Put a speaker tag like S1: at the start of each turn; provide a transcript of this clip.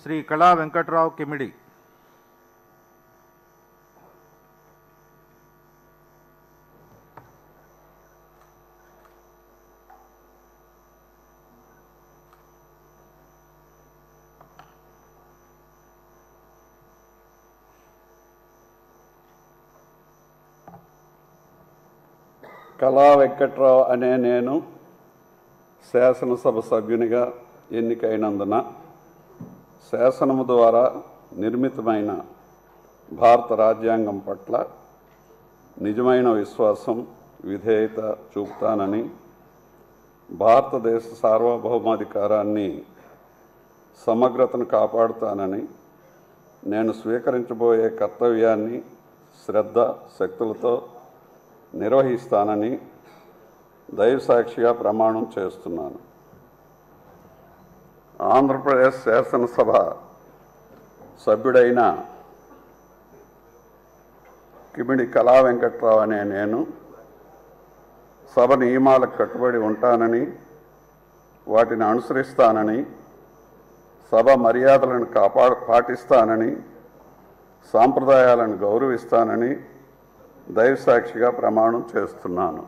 S1: శ్రీ కళా వెంకట్రావు కిమిడి.
S2: కళా వెంకట్రావు అనే నేను శాసనసభ సభ్యునిగా ఎన్నికైనందున శాసనము ద్వారా నిర్మితమైన భారత రాజ్యాంగం పట్ల నిజమైన విశ్వాసం, విధేయత చూపుతానని, భారతదేశ సార్వభౌమాధికారాన్ని, సమగ్రతను కాపాడుతానని, నేను స్వీకరించబోయే కర్తవ్యాన్ని శ్రద్ధ శక్తులతో నిర్వహిస్తానని దైవసాక్షిగా ప్రమాణం చేస్తున్నాను. ఆంధ్రప్రదేశ్ శాసనసభ సభ్యుడైన కిమిడి కళా వెంకట్రావు అనే నేను సభ నియమాలకు కట్టుబడి ఉంటానని, వాటిని అనుసరిస్తానని, సభ మర్యాదలను పాటిస్తానని, సాంప్రదాయాలను గౌరవిస్తానని దైవసాక్షిగా ప్రమాణం చేస్తున్నాను.